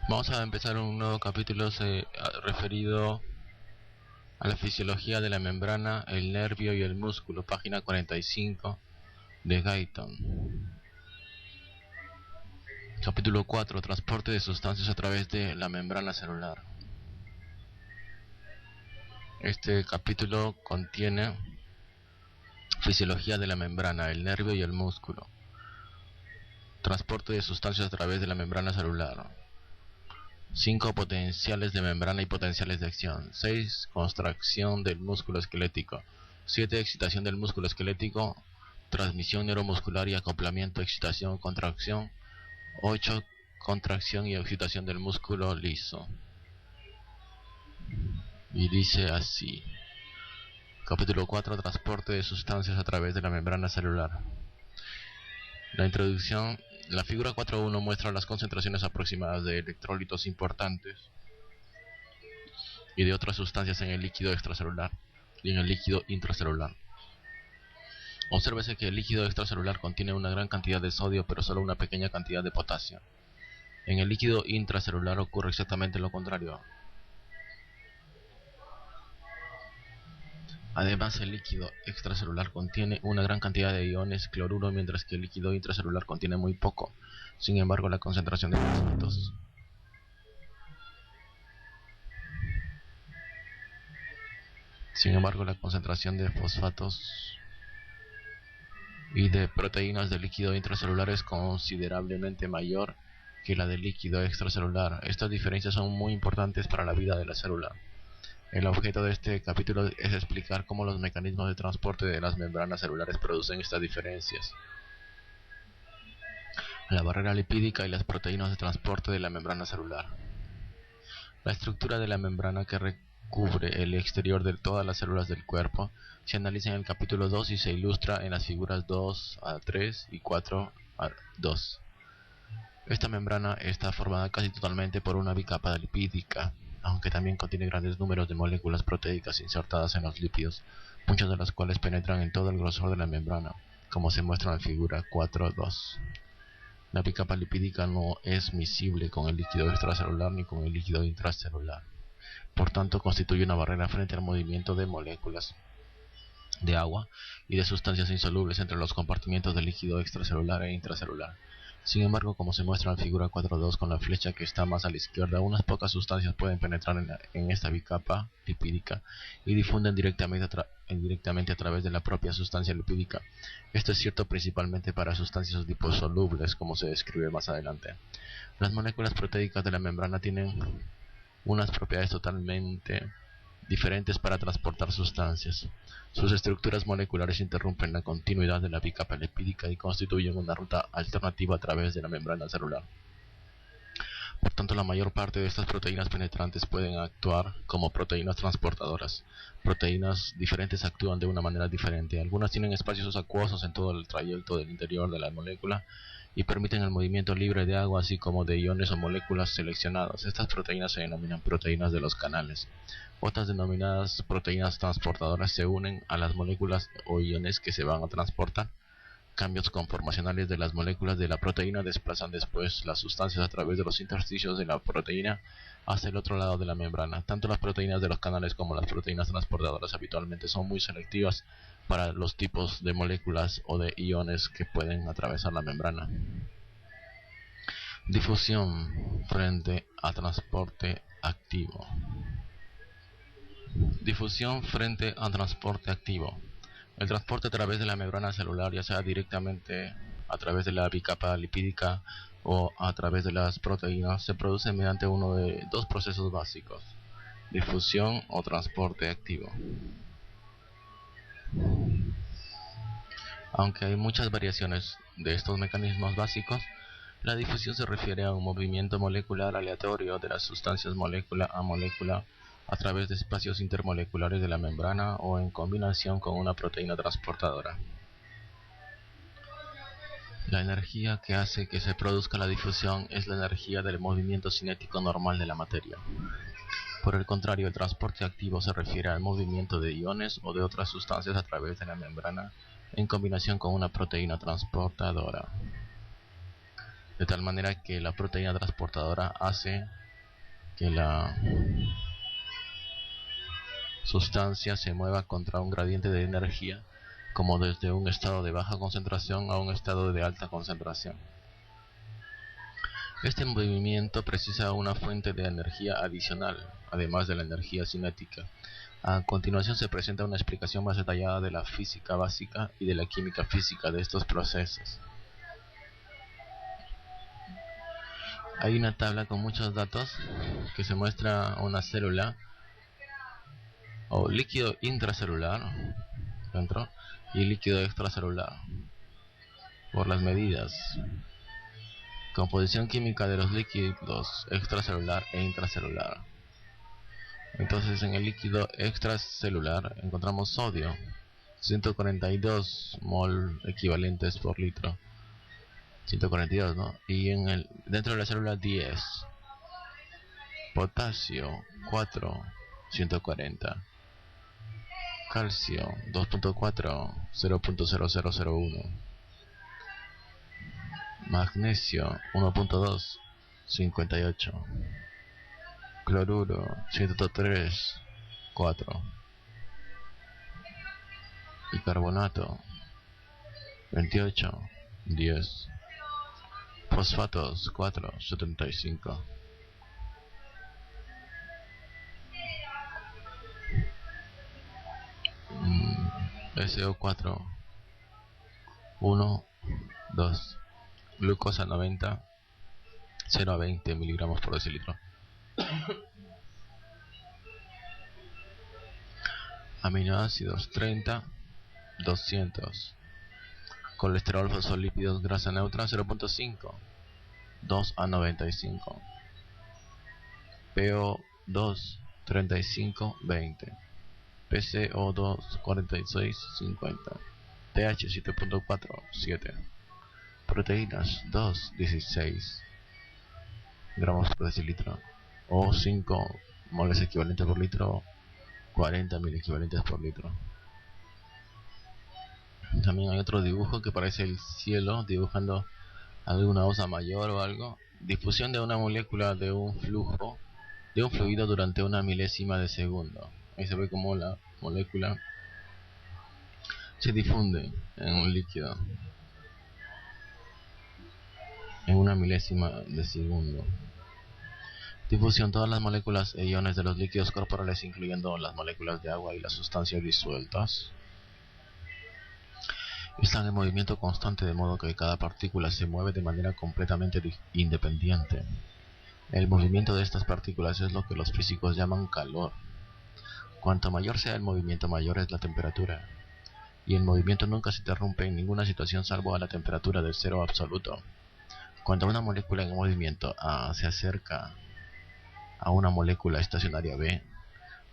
Vamos a empezar un nuevo capítulo referido a la fisiología de la membrana, el nervio y el músculo, página 45 de Guyton. Capítulo 4. Transporte de sustancias a través de la membrana celular. Este capítulo contiene fisiología de la membrana, el nervio y el músculo. Transporte de sustancias a través de la membrana celular. 5 potenciales de membrana y potenciales de acción. 6 contracción del músculo esquelético. 7 excitación del músculo esquelético, transmisión neuromuscular y acoplamiento, excitación, contracción. 8 contracción y excitación del músculo liso. Y dice así: capítulo 4. Transporte de sustancias a través de la membrana celular. La introducción. La figura 4.1 muestra las concentraciones aproximadas de electrolitos importantes y de otras sustancias en el líquido extracelular y en el líquido intracelular. Obsérvese que el líquido extracelular contiene una gran cantidad de sodio, pero solo una pequeña cantidad de potasio. En el líquido intracelular ocurre exactamente lo contrario. Además, el líquido extracelular contiene una gran cantidad de iones cloruro, mientras que el líquido intracelular contiene muy poco. Sin embargo, la concentración de fosfatos y de proteínas del líquido intracelular es considerablemente mayor que la del líquido extracelular. Estas diferencias son muy importantes para la vida de la célula. El objeto de este capítulo es explicar cómo los mecanismos de transporte de las membranas celulares producen estas diferencias. La barrera lipídica y las proteínas de transporte de la membrana celular. La estructura de la membrana que recubre el exterior de todas las células del cuerpo se analiza en el capítulo 2 y se ilustra en las figuras 2 a 3 y 4 a 2. Esta membrana está formada casi totalmente por una bicapa lipídica, aunque también contiene grandes números de moléculas proteicas insertadas en los lípidos, muchas de las cuales penetran en todo el grosor de la membrana, como se muestra en la figura 4.2. La bicapa lipídica no es miscible con el líquido extracelular ni con el líquido intracelular. Por tanto, constituye una barrera frente al movimiento de moléculas de agua y de sustancias insolubles entre los compartimientos del líquido extracelular e intracelular. Sin embargo, como se muestra en la figura 4.2 con la flecha que está más a la izquierda, unas pocas sustancias pueden penetrar en esta bicapa lipídica y difunden directamente a través de la propia sustancia lipídica. Esto es cierto principalmente para sustancias liposolubles, como se describe más adelante. Las moléculas proteicas de la membrana tienen unas propiedades totalmente diferentes para transportar sustancias. Sus estructuras moleculares interrumpen la continuidad de la bicapa lipídica y constituyen una ruta alternativa a través de la membrana celular. Por tanto, la mayor parte de estas proteínas penetrantes pueden actuar como proteínas transportadoras. Proteínas diferentes actúan de una manera diferente. Algunas tienen espacios acuosos en todo el trayecto del interior de la molécula y permiten el movimiento libre de agua, así como de iones o moléculas seleccionadas. Estas proteínas se denominan proteínas de los canales. Otras denominadas proteínas transportadoras se unen a las moléculas o iones que se van a transportar. Cambios conformacionales de las moléculas de la proteína desplazan después las sustancias a través de los intersticios de la proteína hacia el otro lado de la membrana. Tanto las proteínas de los canales como las proteínas transportadoras habitualmente son muy selectivas para los tipos de moléculas o de iones que pueden atravesar la membrana. Difusión frente a transporte activo. Difusión frente a transporte activo. El transporte a través de la membrana celular, ya sea directamente a través de la bicapa lipídica o a través de las proteínas, se produce mediante uno de dos procesos básicos: difusión o transporte activo. Aunque hay muchas variaciones de estos mecanismos básicos, la difusión se refiere a un movimiento molecular aleatorio de las sustancias molécula a molécula a través de espacios intermoleculares de la membrana o en combinación con una proteína transportadora. La energía que hace que se produzca la difusión es la energía del movimiento cinético normal de la materia. Por el contrario, el transporte activo se refiere al movimiento de iones o de otras sustancias a través de la membrana en combinación con una proteína transportadora. de tal manera que la proteína transportadora hace que la sustancia se mueva contra un gradiente de energía, como desde un estado de baja concentración a un estado de alta concentración. Este movimiento precisa una fuente de energía adicional, además de la energía cinética. A continuación se presenta una explicación más detallada de la física básica y de la química física de estos procesos. Hay una tabla con muchos datos que se muestra una célula o líquido intracelular dentro y líquido extracelular por las medidas. Composición química de los líquidos extracelular e intracelular. Entonces en el líquido extracelular encontramos sodio, 142 mol equivalentes por litro. 142, ¿no? Y dentro de la célula 10. Potasio 4, 140. Calcio 2.4, 0.0001. Magnesio 1.2, 58. Cloruro 103, 4. Bicarbonato 28, 10. Fosfatos 4, 75. SO4 1, 2. Glucosa 90, 0 a 20 miligramos por decilitro. Aminoácidos 30, 200. Colesterol, fosfolípidos, grasa neutra 0.5, 2 a 95. PO2 35, 20. PCO2 46, 50. pH 7.4, 7. Proteínas 2, 16 gramos por decilitro, o 5 moles equivalentes por litro, 40.000 equivalentes por litro. También hay otro dibujo que parece el cielo dibujando alguna osa mayor o algo. Difusión de una molécula de un fluido durante una milésima de segundo. Ahí se ve como la molécula se difunde en un líquido en una milésima de segundo. Difusión: todas las moléculas e iones de los líquidos corporales, incluyendo las moléculas de agua y las sustancias disueltas, están en movimiento constante, de modo que cada partícula se mueve de manera completamente independiente. El movimiento de estas partículas es lo que los físicos llaman calor. Cuanto mayor sea el movimiento, mayor es la temperatura. Y el movimiento nunca se interrumpe en ninguna situación salvo a la temperatura de cero absoluto. Cuando una molécula en movimiento A se acerca a una molécula estacionaria B,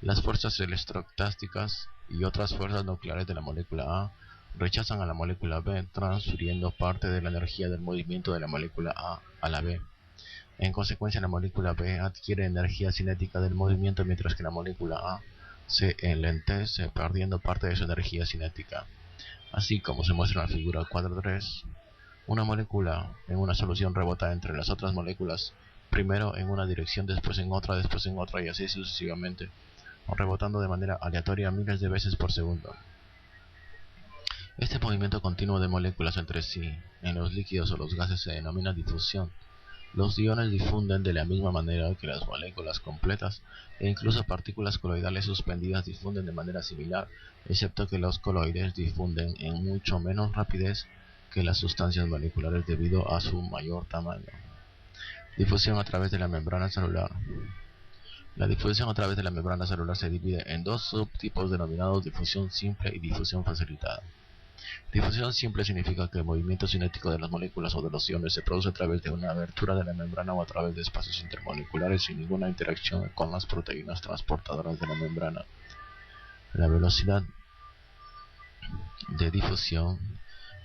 las fuerzas electrostásticas y otras fuerzas nucleares de la molécula A rechazan a la molécula B, transfiriendo parte de la energía del movimiento de la molécula A la B. En consecuencia, la molécula B adquiere energía cinética del movimiento, mientras que la molécula A se enlentece, perdiendo parte de su energía cinética. Así como se muestra en la figura 4.3, una molécula en una solución rebota entre las otras moléculas, primero en una dirección, después en otra, y así sucesivamente, rebotando de manera aleatoria miles de veces por segundo. Este movimiento continuo de moléculas entre sí en los líquidos o los gases se denomina difusión. Los iones difunden de la misma manera que las moléculas completas, e incluso partículas coloidales suspendidas difunden de manera similar, excepto que los coloides difunden en mucho menos rapidez que las sustancias moleculares debido a su mayor tamaño. Difusión a través de la membrana celular. La difusión a través de la membrana celular se divide en dos subtipos denominados difusión simple y difusión facilitada. Difusión simple significa que el movimiento cinético de las moléculas o de los iones se produce a través de una abertura de la membrana o a través de espacios intermoleculares sin ninguna interacción con las proteínas transportadoras de la membrana. La velocidad de difusión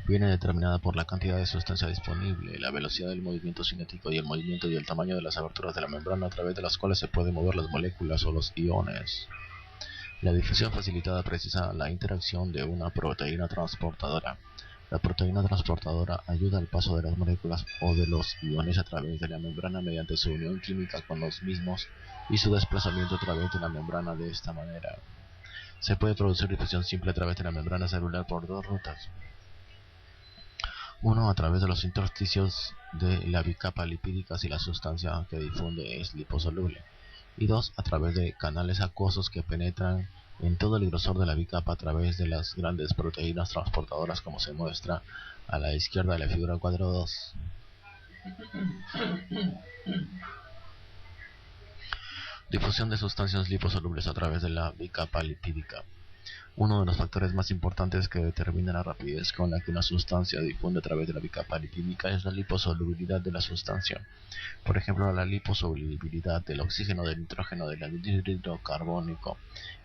viene determinada por la cantidad de sustancia disponible, la velocidad del movimiento cinético y el movimiento y el tamaño de las aberturas de la membrana a través de las cuales se pueden mover las moléculas o los iones. La difusión facilitada precisa la interacción de una proteína transportadora, La proteína transportadora ayuda al paso de las moléculas o de los iones a través de la membrana mediante su unión química con los mismos y su desplazamiento a través de la membrana. De esta manera, se puede producir difusión simple a través de la membrana celular por dos rutas. Uno, a través de los intersticios de la bicapa lipídica si la sustancia que difunde es liposoluble. Y dos, a través de canales acuosos que penetran en todo el grosor de la bicapa a través de las grandes proteínas transportadoras, como se muestra a la izquierda de la figura 4.2. Difusión de sustancias liposolubles a través de la bicapa lipídica. Uno de los factores más importantes que determina la rapidez con la que una sustancia difunde a través de la bicapa lipídica es la liposolubilidad de la sustancia. Por ejemplo, la liposolubilidad del oxígeno, del nitrógeno, del anhídrido carbónico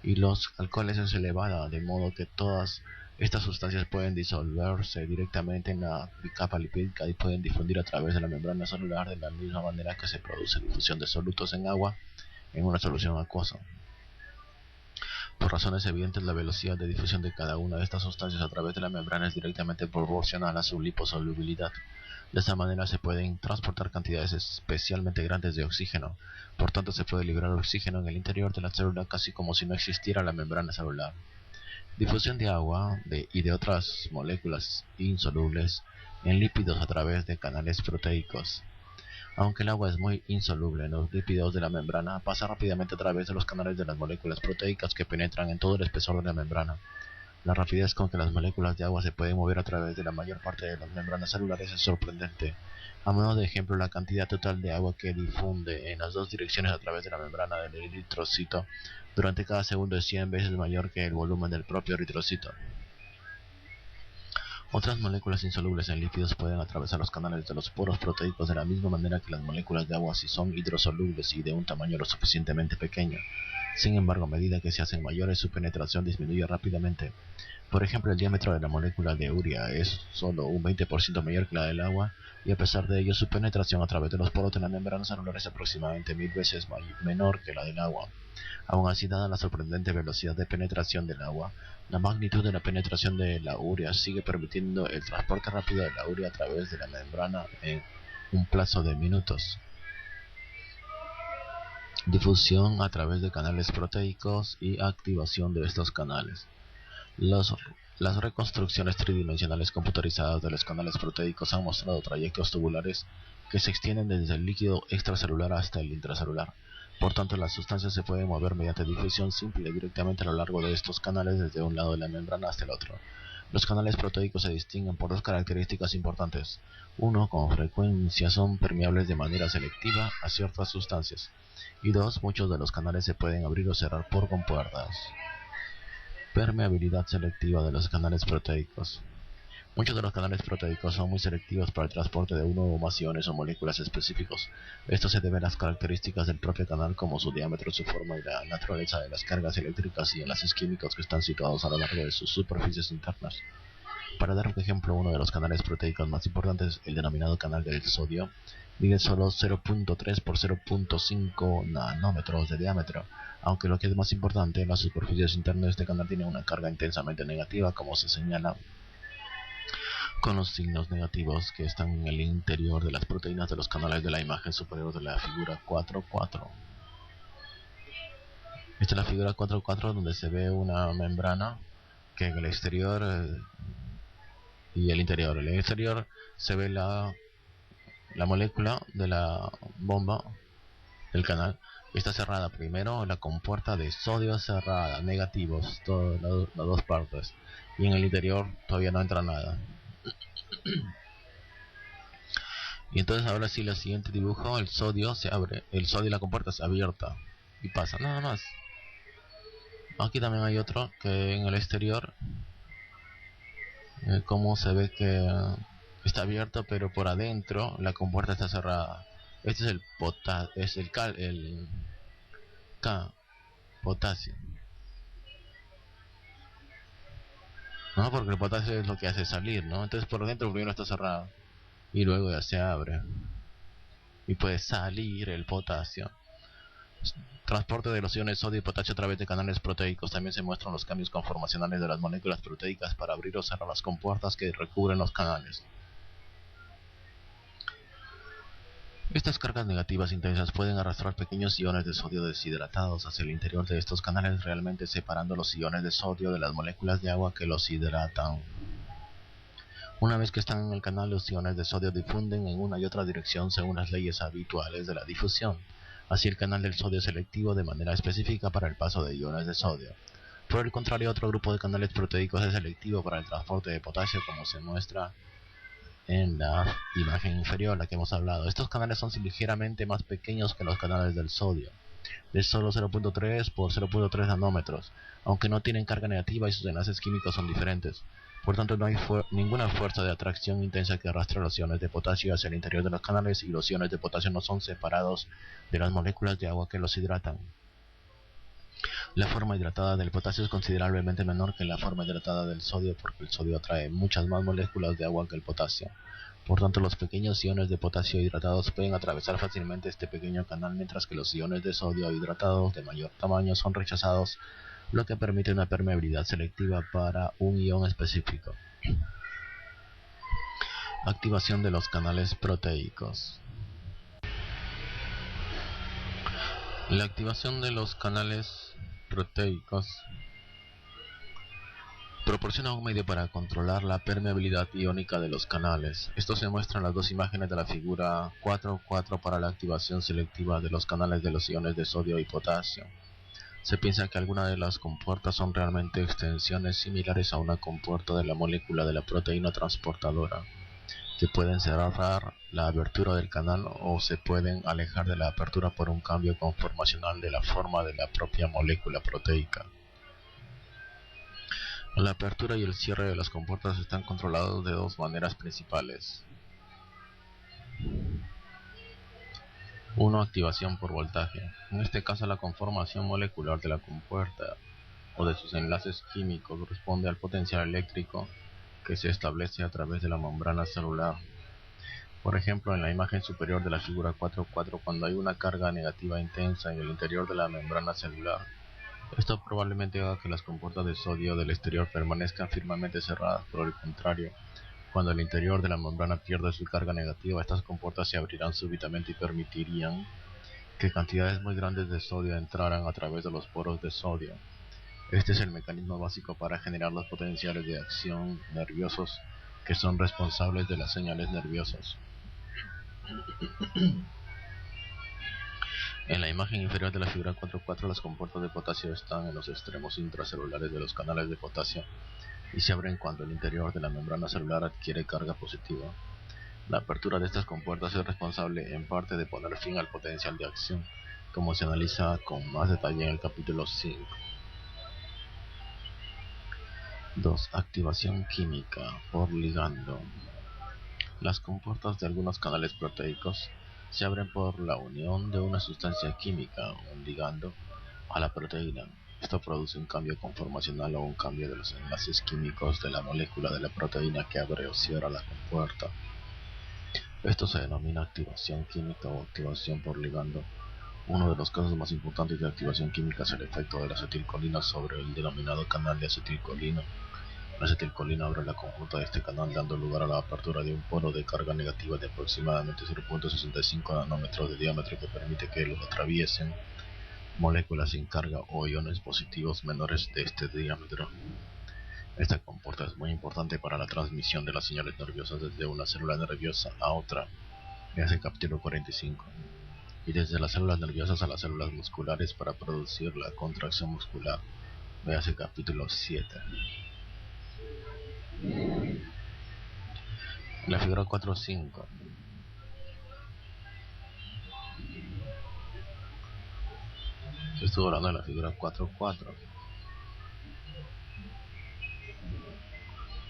y los alcoholes es elevada, de modo que todas estas sustancias pueden disolverse directamente en la bicapa lipídica y pueden difundir a través de la membrana celular de la misma manera que se produce difusión de solutos en agua en una solución acuosa. Por razones evidentes, la velocidad de difusión de cada una de estas sustancias a través de la membrana es directamente proporcional a su liposolubilidad. De esta manera se pueden transportar cantidades especialmente grandes de oxígeno. Por tanto, se puede liberar oxígeno en el interior de la célula casi como si no existiera la membrana celular. Difusión de agua y de otras moléculas insolubles en lípidos a través de canales proteicos. Aunque el agua es muy insoluble en los lípidos de la membrana, pasa rápidamente a través de los canales de las moléculas proteicas que penetran en todo el espesor de la membrana. La rapidez con que las moléculas de agua se pueden mover a través de la mayor parte de las membranas celulares es sorprendente. A modo de ejemplo, la cantidad total de agua que difunde en las dos direcciones a través de la membrana del eritrocito durante cada segundo es 100 veces mayor que el volumen del propio eritrocito. Otras moléculas insolubles en lípidos pueden atravesar los canales de los poros proteicos de la misma manera que las moléculas de agua si son hidrosolubles y de un tamaño lo suficientemente pequeño. Sin embargo, a medida que se hacen mayores, su penetración disminuye rápidamente. Por ejemplo, el diámetro de la molécula de urea es solo un 20% mayor que la del agua, y a pesar de ello, su penetración a través de los poros de la membrana celular es aproximadamente 1000 veces menor que la del agua. Aun así, dada la sorprendente velocidad de penetración del agua, la magnitud de la penetración de la urea sigue permitiendo el transporte rápido de la urea a través de la membrana en un plazo de minutos. Difusión a través de canales proteicos y activación de estos canales. Las reconstrucciones tridimensionales computarizadas de los canales proteicos han mostrado trayectos tubulares que se extienden desde el líquido extracelular hasta el intracelular. Por tanto, las sustancias se pueden mover mediante difusión simple directamente a lo largo de estos canales desde un lado de la membrana hasta el otro. Los canales proteicos se distinguen por dos características importantes. Uno, con frecuencia son permeables de manera selectiva a ciertas sustancias. Y dos, muchos de los canales se pueden abrir o cerrar por compuertas. Permeabilidad selectiva de los canales proteicos. Muchos de los canales proteicos son muy selectivos para el transporte de uno o más iones o moléculas específicos. Esto se debe a las características del propio canal, como su diámetro, su forma y la naturaleza de las cargas eléctricas y enlaces químicos que están situados a lo largo de sus superficies internas. Para dar un ejemplo, uno de los canales proteicos más importantes, el denominado canal del sodio, mide solo 0.3 por 0.5 nanómetros de diámetro, aunque lo que es más importante, las superficies internas de este canal tienen una carga intensamente negativa, como se señala con los signos negativos que están en el interior de las proteínas de los canales de la imagen superior de la figura 4.4. Esta es la figura 4.4 donde se ve una membrana que en el exterior y el interior. En el exterior se ve la molécula de la bomba del canal. Está cerrada primero, la compuerta de sodio cerrada, negativos, todas las dos partes. Y en el interior todavía no entra nada. Y entonces ahora sí, el siguiente dibujo, el sodio se abre, el sodio y la compuerta se abierta y pasa, nada más. Aquí también hay otro que en el exterior, como se ve que está abierto, pero por adentro la compuerta está cerrada. Este es el potasio. No, porque el potasio es lo que hace salir, ¿no? Entonces por dentro primero está cerrado y luego ya se abre y puede salir el potasio. Transporte de los iones sodio y potasio a través de canales proteicos. También se muestran los cambios conformacionales de las moléculas proteicas para abrir o cerrar las compuertas que recubren los canales. Estas cargas negativas intensas pueden arrastrar pequeños iones de sodio deshidratados hacia el interior de estos canales, realmente separando los iones de sodio de las moléculas de agua que los hidratan. Una vez que están en el canal, los iones de sodio difunden en una y otra dirección según las leyes habituales de la difusión. Así, el canal del sodio es selectivo de manera específica para el paso de iones de sodio. Por el contrario, otro grupo de canales proteicos es selectivo para el transporte de potasio, como se muestra en la imagen inferior, la que hemos hablado. Estos canales son ligeramente más pequeños que los canales del sodio, de solo 0.3 por 0.3 nanómetros, aunque no tienen carga negativa y sus enlaces químicos son diferentes. Por tanto, no hay ninguna fuerza de atracción intensa que arrastre los iones de potasio hacia el interior de los canales, y los iones de potasio no son separados de las moléculas de agua que los hidratan. La forma hidratada del potasio es considerablemente menor que la forma hidratada del sodio, porque el sodio atrae muchas más moléculas de agua que el potasio. Por tanto, los pequeños iones de potasio hidratados pueden atravesar fácilmente este pequeño canal, mientras que los iones de sodio hidratados de mayor tamaño son rechazados, lo que permite una permeabilidad selectiva para un ion específico. Activación de los canales proteicos. La activación de los canales proteicos proporciona un medio para controlar la permeabilidad iónica de los canales. Esto se muestra en las dos imágenes de la figura 4.4 para la activación selectiva de los canales de los iones de sodio y potasio. Se piensa que algunas de las compuertas son realmente extensiones similares a una compuerta de la molécula de la proteína transportadora, que pueden cerrar la abertura del canal o se pueden alejar de la apertura por un cambio conformacional de la forma de la propia molécula proteica. La apertura y el cierre de las compuertas están controlados de dos maneras principales. 1. Activación por voltaje. En este caso, la conformación molecular de la compuerta o de sus enlaces químicos responde al potencial eléctrico que se establece a través de la membrana celular. Por ejemplo, en la imagen superior de la figura 4.4, cuando hay una carga negativa intensa en el interior de la membrana celular, esto probablemente haga que las compuertas de sodio del exterior permanezcan firmemente cerradas. Por el contrario, cuando el interior de la membrana pierde su carga negativa, estas compuertas se abrirán súbitamente y permitirían que cantidades muy grandes de sodio entraran a través de los poros de sodio. Este es el mecanismo básico para generar los potenciales de acción nerviosos que son responsables de las señales nerviosas. En la imagen inferior de la figura 4.4, las compuertas de potasio están en los extremos intracelulares de los canales de potasio y se abren cuando el interior de la membrana celular adquiere carga positiva. La apertura de estas compuertas es responsable en parte de poner fin al potencial de acción, como se analiza con más detalle en el capítulo 5. 2. Activación química por ligando. Las compuertas de algunos canales proteicos se abren por la unión de una sustancia química, un ligando, a la proteína. Esto produce un cambio conformacional o un cambio de los enlaces químicos de la molécula de la proteína que abre o cierra la compuerta. Esto se denomina activación química o activación por ligando. Uno de los casos más importantes de activación química es el efecto de la acetilcolina sobre el denominado canal de acetilcolina. La acetilcolina abre la conjunta de este canal, dando lugar a la apertura de un poro de carga negativa de aproximadamente 0.65 nanómetros de diámetro, que permite que lo atraviesen moléculas sin carga o iones positivos menores de este diámetro. Esta compuerta es muy importante para la transmisión de las señales nerviosas desde una célula nerviosa a otra, es el capítulo 45, y desde las células nerviosas a las células musculares para producir la contracción muscular, véase capítulo 7. La figura 4.5. Estoy hablando de la figura 4.4.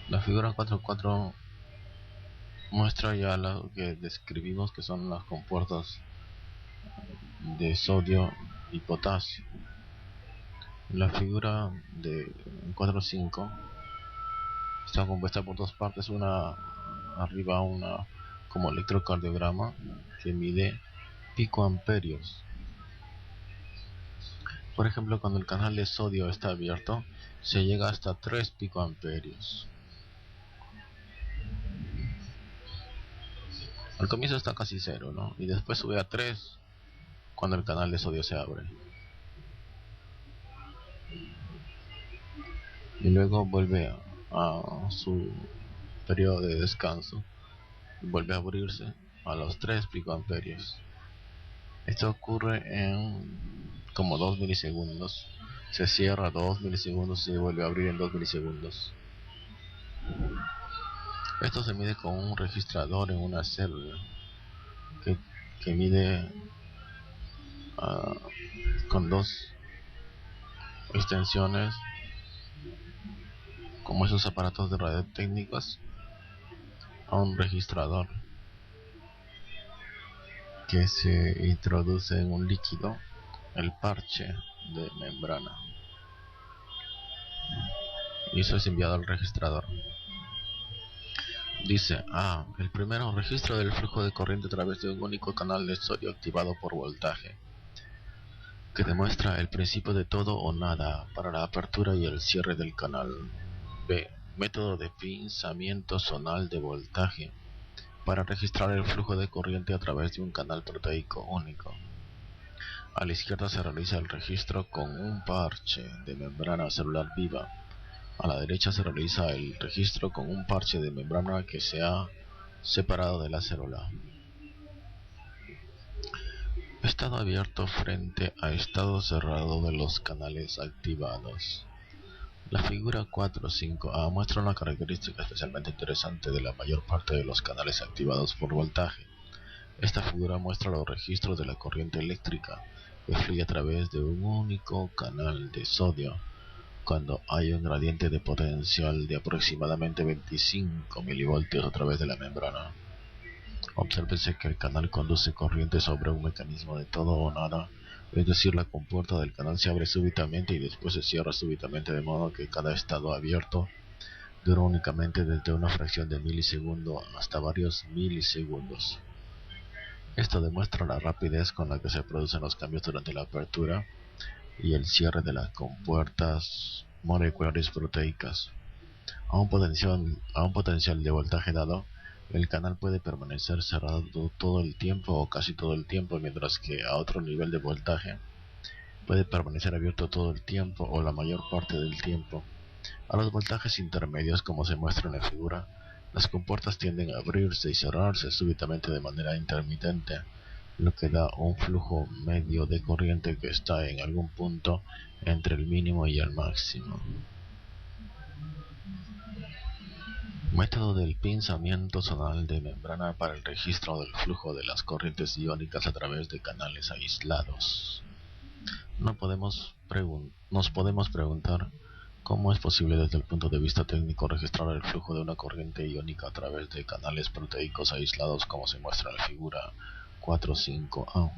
La figura 4.4 muestra ya lo que describimos, que son las compuertas de sodio y potasio. La figura de 4.5 está compuesta por dos partes, una arriba, una como electrocardiograma que mide picoamperios, Por ejemplo, cuando el canal de sodio está abierto, se llega hasta 3 picoamperios. Al comienzo está casi 0, ¿no? Y después sube a 3 cuando el canal de sodio se abre. Y luego vuelve a su periodo de descanso y vuelve a abrirse a los 3 picoamperios. Esto ocurre en como 2 milisegundos. Se cierra 2 milisegundos y se vuelve a abrir en 2 milisegundos. Esto se mide con un registrador en una célula que mide con 2 extensiones, como esos aparatos de radiotécnicos, a un registrador que se introduce en un líquido, el parche de membrana, y eso es enviado al registrador. Dice: el primero, registro del flujo de corriente a través de un único canal de sodio activado por voltaje, que demuestra el principio de todo o nada para la apertura y el cierre del canal. B. Método de pinzamiento zonal de voltaje, para registrar el flujo de corriente a través de un canal proteico único. A la izquierda se realiza el registro con un parche de membrana celular viva. A la derecha se realiza el registro con un parche de membrana que se ha separado de la célula. Estado abierto frente a estado cerrado de los canales activados. La figura 4.5a muestra una característica especialmente interesante de la mayor parte de los canales activados por voltaje. Esta figura muestra los registros de la corriente eléctrica que fluye a través de un único canal de sodio cuando hay un gradiente de potencial de aproximadamente 25 milivoltios a través de la membrana. Obsérvese que el canal conduce corriente sobre un mecanismo de todo o nada, es decir, la compuerta del canal se abre súbitamente y después se cierra súbitamente, de modo que cada estado abierto dura únicamente desde una fracción de milisegundo hasta varios milisegundos. Esto demuestra la rapidez con la que se producen los cambios durante la apertura y el cierre de las compuertas moleculares proteicas. A un potencial de voltaje dado, el canal puede permanecer cerrado todo el tiempo o casi todo el tiempo, mientras que a otro nivel de voltaje puede permanecer abierto todo el tiempo o la mayor parte del tiempo. A los voltajes intermedios, como se muestra en la figura, las compuertas tienden a abrirse y cerrarse súbitamente de manera intermitente, lo que da un flujo medio de corriente que está en algún punto entre el mínimo y el máximo. Método del pinzamiento zonal de membrana para el registro del flujo de las corrientes iónicas a través de canales aislados. Nos podemos preguntar cómo es posible desde el punto de vista técnico registrar el flujo de una corriente iónica a través de canales proteicos aislados, como se muestra en la figura 4.5a.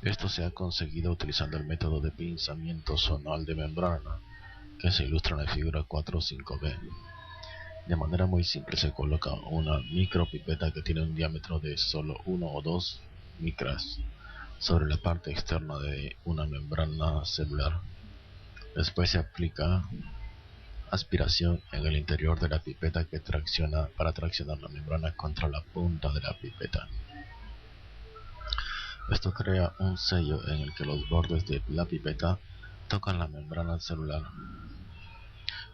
Esto se ha conseguido utilizando el método de pinzamiento zonal de membrana, que se ilustra en la figura 4.5b. De manera muy simple se coloca una micropipeta que tiene un diámetro de solo 1 o 2 micras sobre la parte externa de una membrana celular. Después se aplica aspiración en el interior de la pipeta para traccionar la membrana contra la punta de la pipeta. Esto crea un sello en el que los bordes de la pipeta tocan la membrana celular.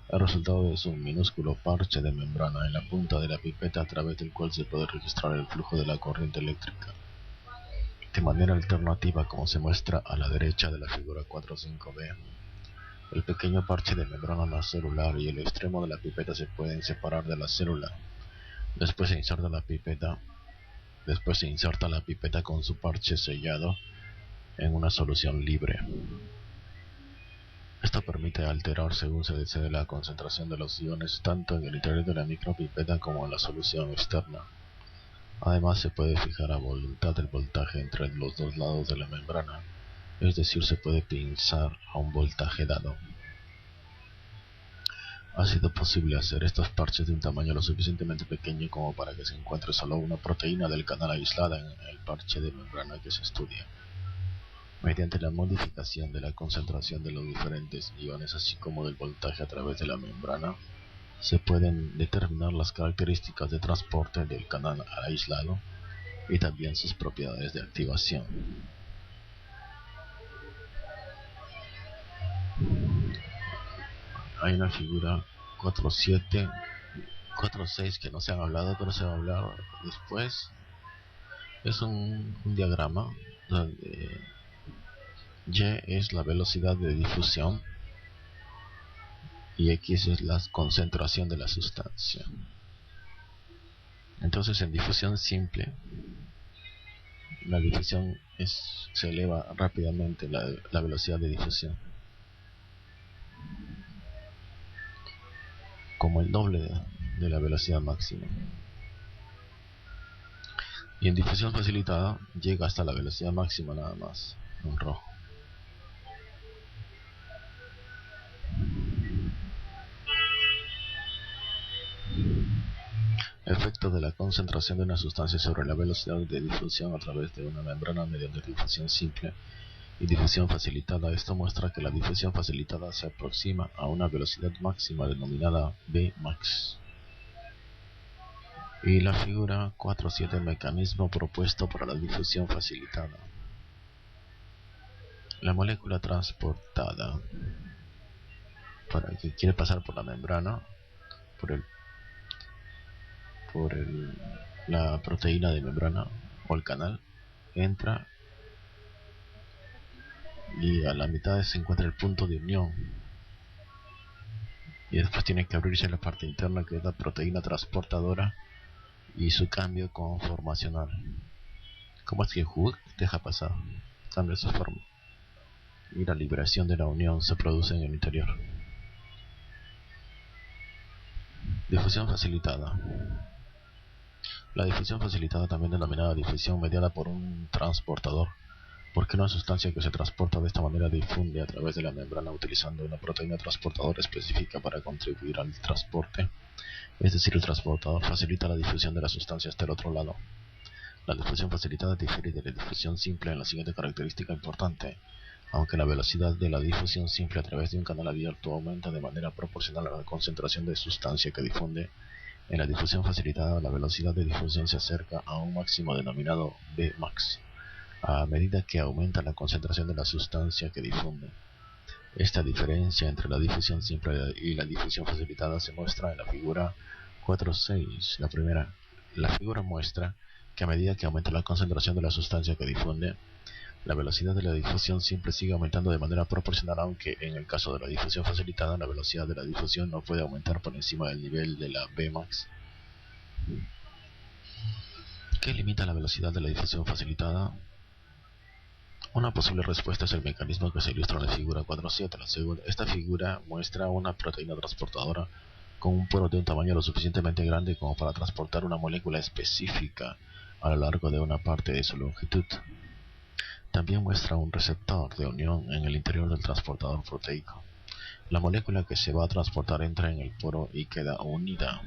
El resultado es un minúsculo parche de membrana en la punta de la pipeta a través del cual se puede registrar el flujo de la corriente eléctrica. De manera alternativa, como se muestra a la derecha de la figura 4.5b, el pequeño parche de membrana celular y el extremo de la pipeta se pueden separar de la célula. Después se inserta la pipeta con su parche sellado en una solución libre. Esto permite alterar según se desee la concentración de los iones tanto en el interior de la micropipeta como en la solución externa. Además, se puede fijar a voluntad el voltaje entre los dos lados de la membrana, es decir, se puede pinzar a un voltaje dado. Ha sido posible hacer estos parches de un tamaño lo suficientemente pequeño como para que se encuentre solo una proteína del canal aislada en el parche de membrana que se estudia. Mediante la modificación de la concentración de los diferentes iones así como del voltaje a través de la membrana, se pueden determinar las características de transporte del canal aislado y también sus propiedades de activación. Hay una figura 4.7, 4.6 que no se han hablado, pero se va a hablar después. Es un diagrama donde Y es la velocidad de difusión y X es la concentración de la sustancia. Entonces, en difusión simple, la difusión se eleva rápidamente, la velocidad de difusión, como el doble de la velocidad máxima. Y en difusión facilitada llega hasta la velocidad máxima nada más, en rojo. Efecto de la concentración de una sustancia sobre la velocidad de difusión a través de una membrana mediante difusión simple y difusión facilitada. Esto muestra que la difusión facilitada se aproxima a una velocidad máxima denominada Vmax. Y la figura 4.7, mecanismo propuesto para la difusión facilitada. La molécula transportada para que quiere pasar por la membrana, la proteína de membrana o el canal, entra y a la mitad se encuentra el punto de unión y después tiene que abrirse la parte interna que es la proteína transportadora y su cambio conformacional. ¿Cómo es que Hooke deja pasar? Cambia su forma y la liberación de la unión se produce en el interior. Difusión facilitada. La difusión facilitada, también denominada difusión mediada por un transportador, porque una sustancia que se transporta de esta manera difunde a través de la membrana utilizando una proteína transportadora específica para contribuir al transporte, es decir, el transportador facilita la difusión de la sustancia hasta el otro lado. La difusión facilitada difiere de la difusión simple en la siguiente característica importante. Aunque la velocidad de la difusión simple a través de un canal abierto aumenta de manera proporcional a la concentración de sustancia que difunde, en la difusión facilitada la velocidad de difusión se acerca a un máximo denominado Vmax, a medida que aumenta la concentración de la sustancia que difunde. Esta diferencia entre la difusión simple y la difusión facilitada se muestra en la figura 4.6. La figura muestra que a medida que aumenta la concentración de la sustancia que difunde, la velocidad de la difusión simple sigue aumentando de manera proporcional, aunque en el caso de la difusión facilitada, la velocidad de la difusión no puede aumentar por encima del nivel de la Vmax. ¿Qué limita la velocidad de la difusión facilitada? Una posible respuesta es el mecanismo que se ilustra en la figura 4.7. Esta figura muestra una proteína transportadora con un poro de un tamaño lo suficientemente grande como para transportar una molécula específica a lo largo de una parte de su longitud. También muestra un receptor de unión en el interior del transportador proteico. La molécula que se va a transportar entra en el poro y queda unida.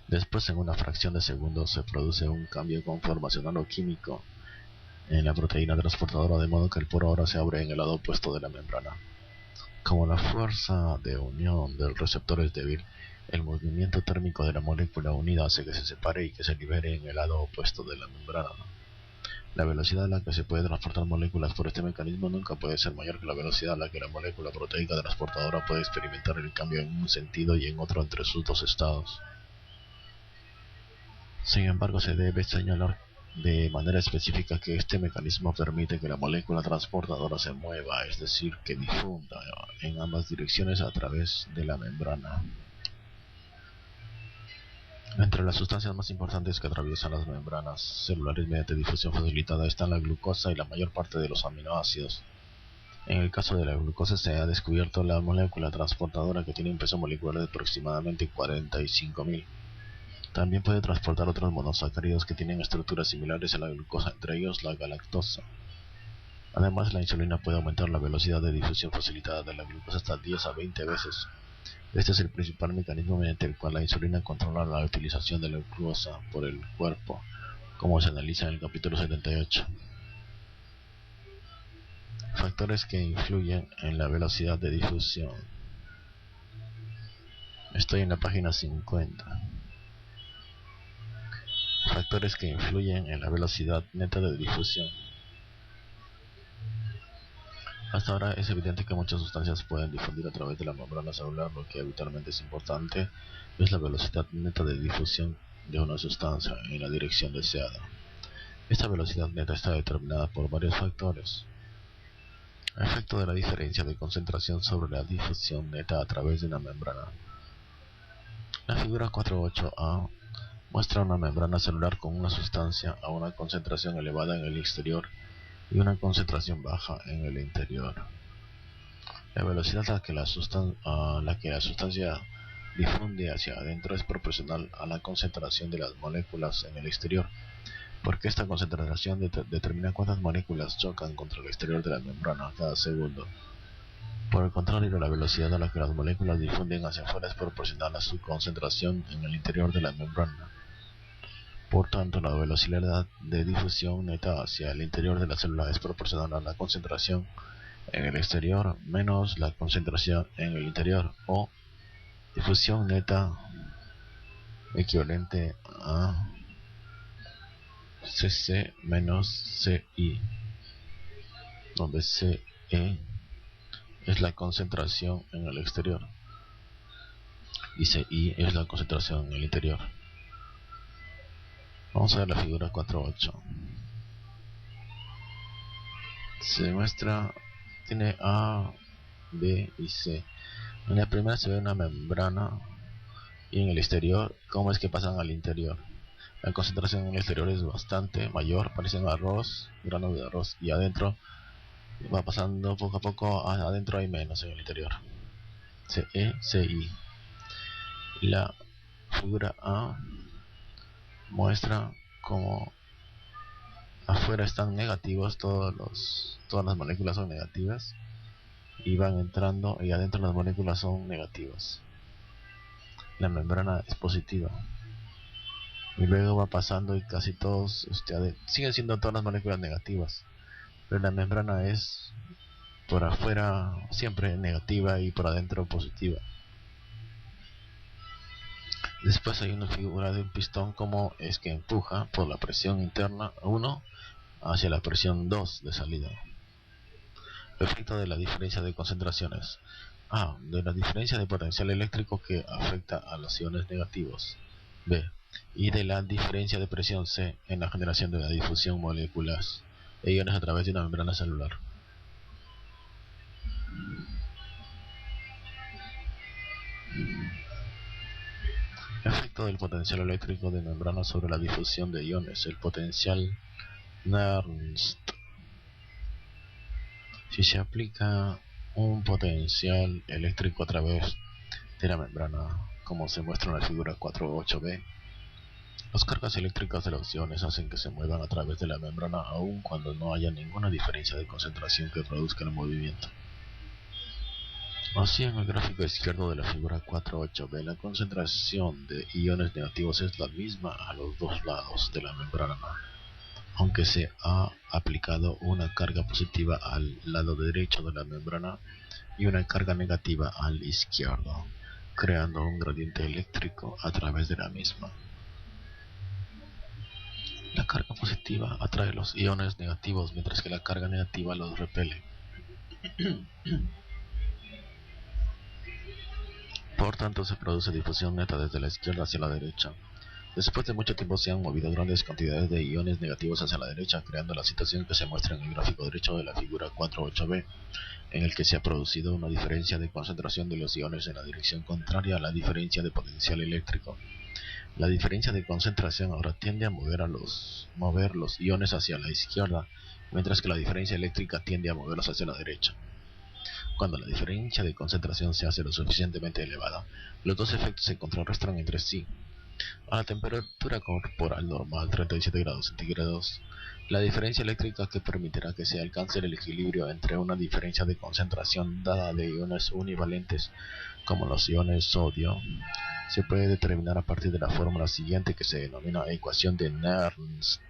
Después, en una fracción de segundo, se produce un cambio conformacional o químico en la proteína transportadora, de modo que el poro ahora se abre en el lado opuesto de la membrana. Como la fuerza de unión del receptor es débil, el movimiento térmico de la molécula unida hace que se separe y que se libere en el lado opuesto de la membrana. La velocidad a la que se puede transportar moléculas por este mecanismo nunca puede ser mayor que la velocidad a la que la molécula proteica transportadora puede experimentar el cambio en un sentido y en otro entre sus dos estados. Sin embargo, se debe señalar de manera específica que este mecanismo permite que la molécula transportadora se mueva, es decir, que difunda en ambas direcciones a través de la membrana. Entre las sustancias más importantes que atraviesan las membranas celulares mediante difusión facilitada están la glucosa y la mayor parte de los aminoácidos. En el caso de la glucosa se ha descubierto la molécula transportadora que tiene un peso molecular de aproximadamente 45.000. También puede transportar otros monosacáridos que tienen estructuras similares a la glucosa, entre ellos la galactosa. Además, la insulina puede aumentar la velocidad de difusión facilitada de la glucosa hasta 10 a 20 veces. Este es el principal mecanismo mediante el cual la insulina controla la utilización de la glucosa por el cuerpo, como se analiza en el capítulo 78. Factores que influyen en la velocidad de difusión. Estoy en la página 50. Factores que influyen en la velocidad neta de difusión. Hasta ahora es evidente que muchas sustancias pueden difundir a través de la membrana celular. Lo que habitualmente es importante es la velocidad neta de difusión de una sustancia en la dirección deseada. Esta velocidad neta está determinada por varios factores. Efecto de la diferencia de concentración sobre la difusión neta a través de una membrana. La figura 4.8a muestra una membrana celular con una sustancia a una concentración elevada en el exterior y una concentración baja en el interior. La velocidad a la que la sustancia difunde hacia adentro es proporcional a la concentración de las moléculas en el exterior, porque esta concentración determina cuántas moléculas chocan contra el exterior de la membrana cada segundo. Por el contrario, la velocidad a la que las moléculas difunden hacia afuera es proporcional a su concentración en el interior de la membrana. Por tanto, la velocidad de difusión neta hacia el interior de la célula es proporcional a la concentración en el exterior menos la concentración en el interior, o difusión neta equivalente a Cc menos Ci, donde Ce es la concentración en el exterior y Ci es la concentración en el interior. Vamos a ver la figura 4.8. Se muestra, tiene A, B y C. En la primera se ve una membrana y en el exterior, ¿cómo es que pasan al interior? La concentración en el exterior es bastante mayor, parecen arroz, granos de arroz, y adentro va pasando poco a poco, adentro hay menos en el interior. Ce, Ci. La figura A muestra como afuera están negativos, todas las moléculas son negativas y van entrando, y adentro las moléculas son negativas. La membrana es positiva y luego va pasando y casi todos siguen siendo todas las moléculas negativas, pero la membrana es por afuera siempre negativa y por adentro positiva. Después hay una figura de un pistón, como es que empuja por la presión interna 1 hacia la presión 2 de salida. Efecto de la diferencia de concentraciones. A. De la diferencia de potencial eléctrico que afecta a los iones negativos. B. Y de la diferencia de presión C en la generación de la difusión molecular de iones a través de una membrana celular. Efecto del potencial eléctrico de membrana sobre la difusión de iones. El potencial Nernst. Si se aplica un potencial eléctrico a través de la membrana, como se muestra en la figura 4.8b, las cargas eléctricas de los iones hacen que se muevan a través de la membrana aun cuando no haya ninguna diferencia de concentración que produzca el movimiento. Así, en el gráfico izquierdo de la figura 4.8b, la concentración de iones negativos es la misma a los dos lados de la membrana, aunque se ha aplicado una carga positiva al lado derecho de la membrana y una carga negativa al izquierdo, creando un gradiente eléctrico a través de la misma. La carga positiva atrae los iones negativos, mientras que la carga negativa los repele. Por tanto, se produce difusión neta desde la izquierda hacia la derecha. Después de mucho tiempo se han movido grandes cantidades de iones negativos hacia la derecha, creando la situación que se muestra en el gráfico derecho de la figura 4.8b, en el que se ha producido una diferencia de concentración de los iones en la dirección contraria a la diferencia de potencial eléctrico. La diferencia de concentración ahora tiende a mover los iones hacia la izquierda, mientras que la diferencia eléctrica tiende a moverlos hacia la derecha. Cuando la diferencia de concentración se hace lo suficientemente elevada, los dos efectos se contrarrestan entre sí. A la temperatura corporal normal, 37 grados centígrados, la diferencia eléctrica que permitirá que se alcance el equilibrio entre una diferencia de concentración dada de iones univalentes, como los iones sodio, se puede determinar a partir de la fórmula siguiente, que se denomina ecuación de Nernst.